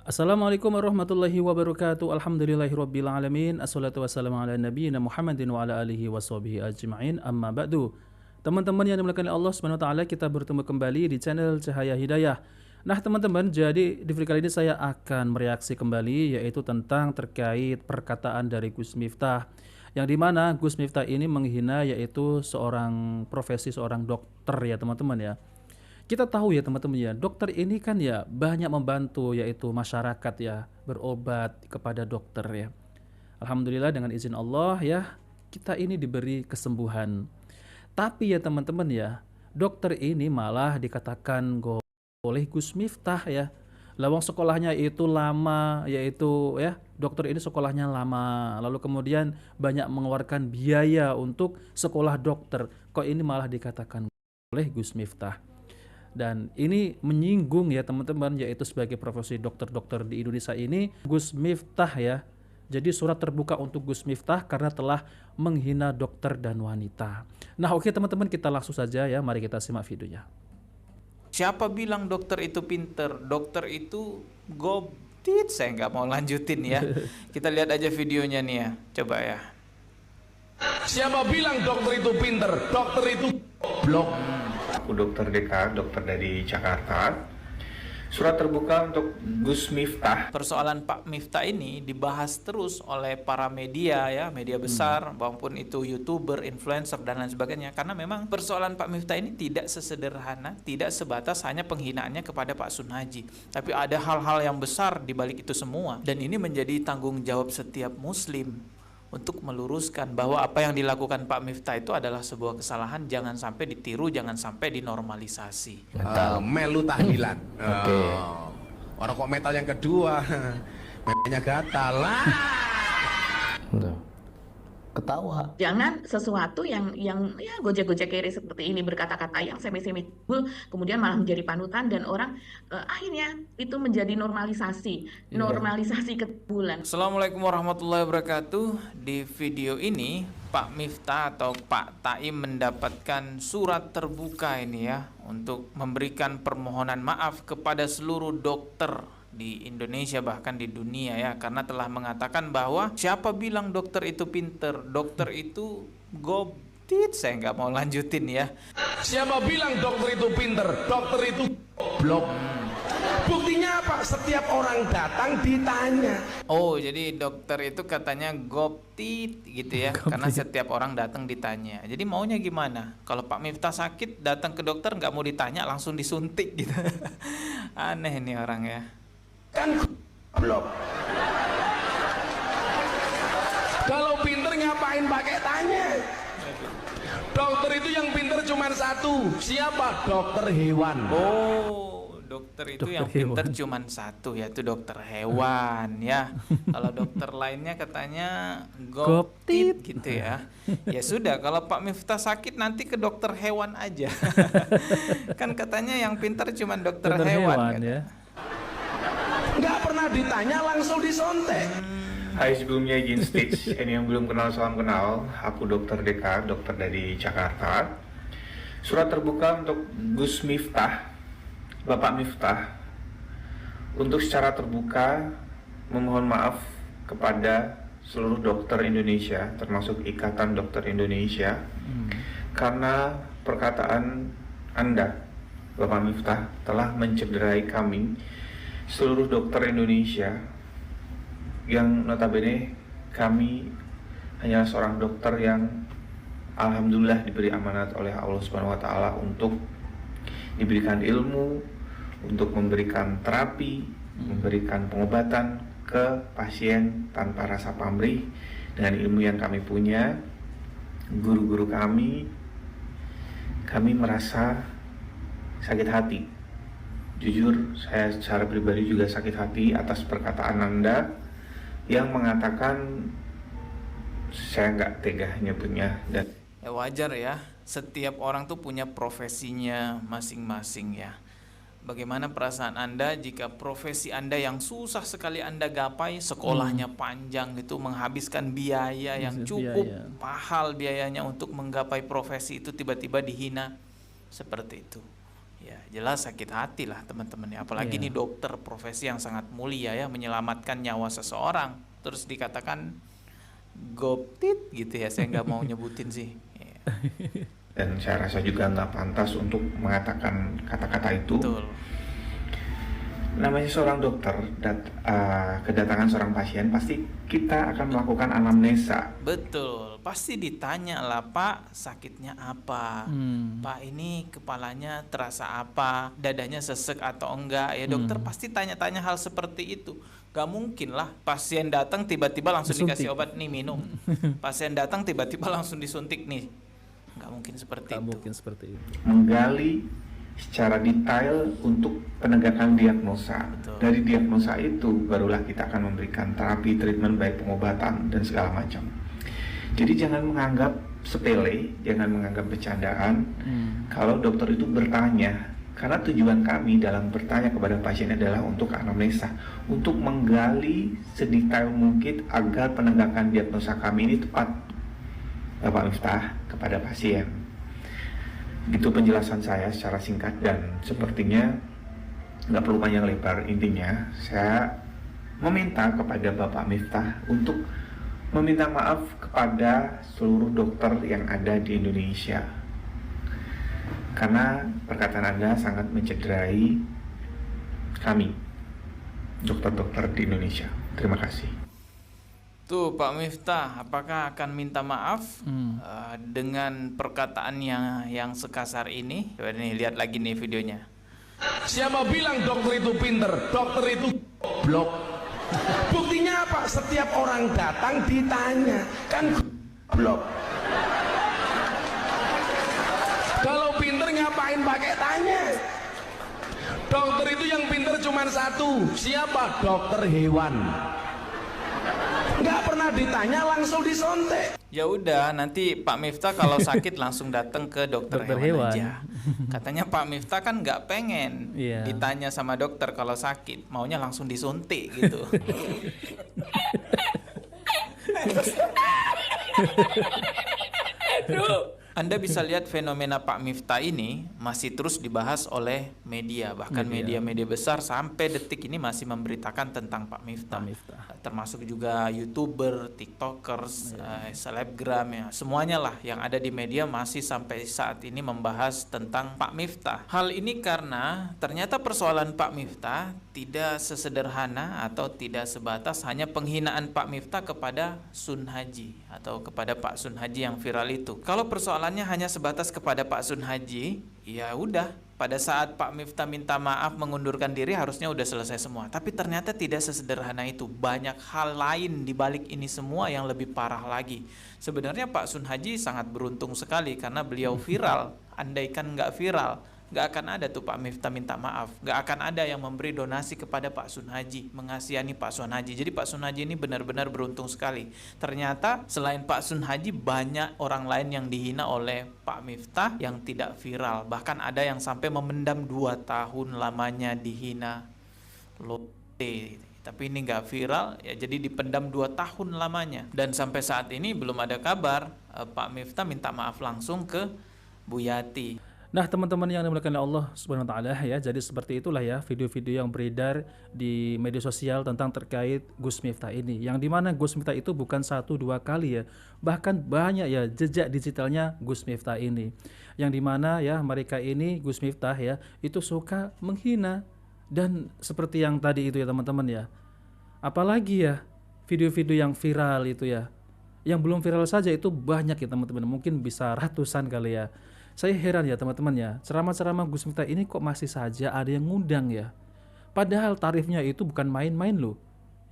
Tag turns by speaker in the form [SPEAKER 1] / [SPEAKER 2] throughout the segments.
[SPEAKER 1] Assalamualaikum warahmatullahi wabarakatuh. Alhamdulillahirabbil alamin. Assalatu wassalamu ala nabiyyina Muhammadin wa ala alihi washabihi ajma'in. Amma ba'du. Teman-teman yang dimuliakan Allah Subhanahu wa taala, kita bertemu kembali di channel Cahaya Hidayah. Nah, teman-teman, jadi di video kali ini saya akan mereaksi kembali yaitu tentang terkait perkataan dari Gus Miftah. Yang dimana Gus Miftah ini menghina yaitu seorang profesi seorang dokter ya, teman-teman ya. Kita tahu ya teman-teman ya, dokter ini kan ya banyak membantu yaitu masyarakat ya, berobat kepada dokter ya. Alhamdulillah dengan izin Allah ya, kita ini diberi kesembuhan. Tapi ya teman-teman ya, dokter ini malah dikatakan oleh Gus Miftah ya. Lawang sekolahnya itu lama, yaitu ya, dokter ini sekolahnya lama. Lalu kemudian banyak mengeluarkan biaya untuk sekolah dokter. Kok ini malah dikatakan oleh Gus Miftah? Dan ini menyinggung ya teman-teman, yaitu sebagai profesi dokter-dokter di Indonesia ini Gus Miftah ya. Jadi surat terbuka untuk Gus Miftah karena telah menghina dokter dan wanita. Nah oke teman-teman, kita langsung saja ya, mari kita simak videonya.
[SPEAKER 2] Siapa bilang dokter itu pinter? Dokter itu gobtit. Saya nggak mau lanjutin ya. Kita lihat aja videonya nih ya. Coba ya.
[SPEAKER 3] Siapa bilang dokter itu pinter? Dokter itu blok.
[SPEAKER 4] Aku dokter DK, dokter dari Jakarta. Surat terbuka untuk Gus Miftah.
[SPEAKER 2] Persoalan Pak Miftah ini dibahas terus oleh para media ya, media besar, maupun itu YouTuber, influencer dan lain sebagainya. Karena memang persoalan Pak Miftah ini tidak sesederhana, tidak sebatas hanya penghinaannya kepada Pak Sunhaji. Tapi ada hal-hal yang besar di balik itu semua. Dan ini menjadi tanggung jawab setiap muslim untuk meluruskan bahwa apa yang dilakukan Pak Miftah itu adalah sebuah kesalahan, jangan sampai ditiru, jangan sampai dinormalisasi.
[SPEAKER 3] Melu tahlilan. Orang kok metal yang kedua, metalnya gatal lah.
[SPEAKER 5] Ketawa.
[SPEAKER 6] Jangan sesuatu yang ya gojek-gojek kiri seperti ini, berkata-kata yang semi-semi kemudian malah menjadi panutan dan orang akhirnya itu menjadi normalisasi kebulan.
[SPEAKER 2] Assalamualaikum warahmatullahi wabarakatuh. Di video ini Pak Miftah atau Pak Taim mendapatkan surat terbuka ini ya, untuk memberikan permohonan maaf kepada seluruh dokter di Indonesia bahkan di dunia ya, karena telah mengatakan bahwa siapa bilang dokter itu pinter? Dokter itu gobtit. Saya nggak mau lanjutin ya.
[SPEAKER 3] Siapa bilang dokter itu pinter? Dokter itu blok. Buktinya apa? Setiap orang datang ditanya.
[SPEAKER 2] Oh, jadi dokter itu katanya gobtit gitu ya, karena setiap orang datang ditanya. Jadi maunya gimana? Kalau Pak Miftah sakit datang ke dokter nggak mau ditanya, langsung disuntik gitu. Aneh ini orang ya.
[SPEAKER 3] Kan blok. Kalau pinter ngapain pakai tanya? Dokter itu yang pinter cuma satu. Siapa? Dokter hewan.
[SPEAKER 2] Oh, dokter itu
[SPEAKER 1] Dokter
[SPEAKER 2] yang pinter
[SPEAKER 1] hewan.
[SPEAKER 2] cuma satu, yaitu dokter hewan ya. Kalau dokter lainnya katanya gobtit gitu ya. Ya sudah, kalau Pak Miftah sakit nanti ke dokter hewan aja. Kan katanya yang pinter cuma dokter hewan kan?
[SPEAKER 1] ya.
[SPEAKER 3] Nggak pernah ditanya, langsung disontek.
[SPEAKER 4] Hai, sebelumnya izin stage. Ini yang belum kenal, salam kenal. Aku dokter DK, dokter dari Jakarta. Surat terbuka untuk Gus Miftah, Bapak Miftah, untuk secara terbuka memohon maaf kepada seluruh dokter Indonesia, termasuk Ikatan Dokter Indonesia, karena perkataan Anda, Bapak Miftah, telah mencederai kami, seluruh dokter Indonesia, yang notabene kami hanyalah seorang dokter yang alhamdulillah diberi amanat oleh Allah Subhanahu wa taala untuk diberikan ilmu, untuk memberikan terapi, memberikan pengobatan ke pasien tanpa rasa pamrih dengan ilmu yang kami punya. Guru-guru kami merasa sakit hati. Jujur, saya secara pribadi juga sakit hati atas perkataan Anda yang mengatakan, saya nggak tega nyebutnya. Dan
[SPEAKER 2] Ya wajar ya, setiap orang tuh punya profesinya masing-masing ya. Bagaimana perasaan Anda jika profesi Anda yang susah sekali Anda gapai, sekolahnya panjang gitu, menghabiskan biaya yang cukup mahal biayanya untuk menggapai profesi itu, tiba-tiba dihina seperti itu. Ya, jelas sakit hati lah teman-teman ya. Apalagi
[SPEAKER 1] Iya.
[SPEAKER 2] nih dokter, profesi yang sangat mulia ya, menyelamatkan nyawa seseorang. Terus dikatakan goptit gitu ya, saya nggak mau nyebutin sih. Ya,
[SPEAKER 4] Dan saya rasa juga nggak pantas untuk mengatakan kata-kata itu.
[SPEAKER 2] betul.
[SPEAKER 4] Namanya seorang dokter, kedatangan seorang pasien, pasti kita akan melakukan anamnesa.
[SPEAKER 2] Betul, pasti ditanya lah, Pak, sakitnya apa?
[SPEAKER 1] Hmm.
[SPEAKER 2] Pak, ini kepalanya terasa apa? Dadanya sesek atau enggak? Ya dokter pasti tanya-tanya hal seperti itu. Gak mungkin lah pasien datang tiba-tiba langsung
[SPEAKER 1] Disuntik.
[SPEAKER 2] dikasih obat nih minum. Pasien datang tiba-tiba langsung disuntik nih. Gak mungkin seperti
[SPEAKER 1] Tak
[SPEAKER 2] itu.
[SPEAKER 1] mungkin seperti itu.
[SPEAKER 4] Menggali secara detail untuk penegakan diagnosa.
[SPEAKER 2] Betul.
[SPEAKER 4] Dari diagnosa itu barulah kita akan memberikan terapi, treatment, baik pengobatan dan segala macam. Jadi jangan menganggap sepele, jangan menganggap bercandaan. Kalau dokter itu bertanya, karena tujuan kami dalam bertanya kepada pasien adalah untuk anamnesa, untuk menggali sedetail mungkin agar penegakan diagnosa kami ini tepat, Bapak Miftah, kepada pasien. Itu penjelasan saya secara singkat dan sepertinya nggak perlu panjang lebar. Intinya saya meminta kepada Bapak Miftah untuk meminta maaf kepada seluruh dokter yang ada di Indonesia, karena perkataan Anda sangat mencederai kami, dokter-dokter di Indonesia. Terima kasih.
[SPEAKER 2] Tuh Pak Miftah, apakah akan minta maaf dengan perkataan yang sekasar ini? Coba nih lihat lagi nih videonya.
[SPEAKER 3] Siapa bilang dokter itu pinter? Dokter itu goblok. Buktinya apa? Setiap orang datang ditanya, kan goblok. Kalau pinter ngapain pakai tanya? Dokter itu yang pinter cuma satu. Siapa? Dokter hewan. Nggak pernah ditanya, langsung disontek.
[SPEAKER 2] Ya udah, nanti Pak Miftah kalau sakit langsung datang ke dokter
[SPEAKER 1] Dokter
[SPEAKER 2] hewan
[SPEAKER 1] hewan.
[SPEAKER 2] aja. Katanya Pak Miftah kan nggak pengen
[SPEAKER 1] Iya.
[SPEAKER 2] ditanya sama dokter kalau sakit, maunya langsung disuntik gitu. Anda bisa lihat fenomena Pak Miftah ini masih terus dibahas oleh media, bahkan
[SPEAKER 1] Media.
[SPEAKER 2] media-media besar sampai detik ini masih memberitakan tentang Pak Miftah.
[SPEAKER 1] Pak Miftah.
[SPEAKER 2] Termasuk juga YouTuber, TikTokers, selebgram ya, semuanya lah yang ada di media masih sampai saat ini membahas tentang Pak Miftah. Hal ini karena ternyata persoalan Pak Miftah tidak sesederhana atau tidak sebatas hanya penghinaan Pak Miftah kepada Sun Haji atau kepada Pak Sun Haji yang viral itu. Kalau persoalannya hanya sebatas kepada Pak Sun Haji, ya udah, pada saat Pak Miftah minta maaf mengundurkan diri harusnya udah selesai semua. Tapi ternyata tidak sesederhana itu. Banyak hal lain di balik ini semua yang lebih parah lagi. Sebenarnya Pak Sun Haji sangat beruntung sekali karena beliau viral. Andaikan nggak viral, nggak akan ada tuh Pak Miftah minta maaf. Nggak akan ada yang memberi donasi kepada Pak Sun Haji, mengasihani Pak Sun Haji. Jadi Pak Sun Haji ini benar-benar beruntung sekali. Ternyata selain Pak Sun Haji banyak orang lain yang dihina oleh Pak Miftah yang tidak viral. Bahkan ada yang sampai memendam 2 tahun lamanya dihina lote. Tapi ini nggak viral ya, jadi dipendam 2 tahun lamanya. Dan sampai saat ini belum ada kabar Pak Miftah minta maaf langsung ke Bu Yati.
[SPEAKER 1] Nah, teman-teman yang dimuliakan oleh Allah Subhanahu wa taala ya, jadi seperti itulah ya video-video yang beredar di media sosial tentang terkait Gus Miftah ini. Yang dimana Gus Miftah itu bukan 1-2 kali ya, bahkan banyak ya jejak digitalnya Gus Miftah ini. Yang dimana ya mereka ini Gus Miftah ya itu suka menghina dan seperti yang tadi itu ya teman-teman ya. Apalagi ya video-video yang viral itu ya. Yang belum viral saja itu banyak ya teman-teman, mungkin bisa ratusan kali ya. Saya heran ya teman-teman ya, ceramah-ceramah Gus Miftah ini kok masih saja ada yang ngundang ya. Padahal tarifnya itu bukan main-main loh,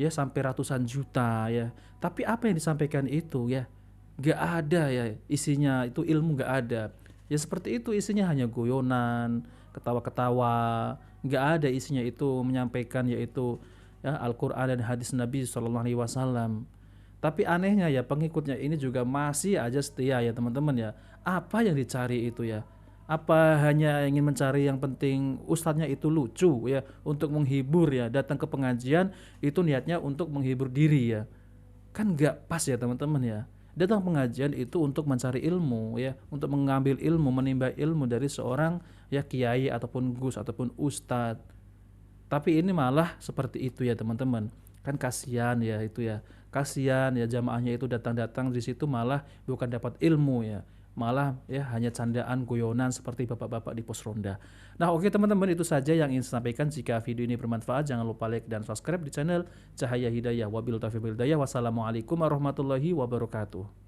[SPEAKER 1] ya sampai ratusan juta ya. Tapi apa yang disampaikan itu ya, gak ada ya isinya, itu ilmu gak ada. Ya seperti itu isinya hanya guyonan, ketawa-ketawa, gak ada isinya itu menyampaikan yaitu ya Al-Quran dan hadis Nabi SAW. Tapi anehnya ya pengikutnya ini juga masih aja setia ya teman-teman ya. Apa yang dicari itu ya? Apa hanya ingin mencari yang penting ustadznya itu lucu ya, untuk menghibur ya, datang ke pengajian itu niatnya untuk menghibur diri ya. Kan gak pas ya teman-teman ya. Datang pengajian itu untuk mencari ilmu ya, untuk mengambil ilmu, menimba ilmu dari seorang ya kiai ataupun gus ataupun ustadz. Tapi ini malah seperti itu ya teman-teman. Kan kasihan ya itu ya. Kasihan ya jamaahnya itu datang-datang di situ malah bukan dapat ilmu ya. Malah ya hanya candaan guyonan seperti bapak-bapak di pos ronda. Nah, oke teman-teman, itu saja yang ingin saya sampaikan. Jika video ini bermanfaat jangan lupa like dan subscribe di channel Cahaya Hidayah. Wabillahi taufiq wal hidayah. Wassalamualaikum warahmatullahi wabarakatuh.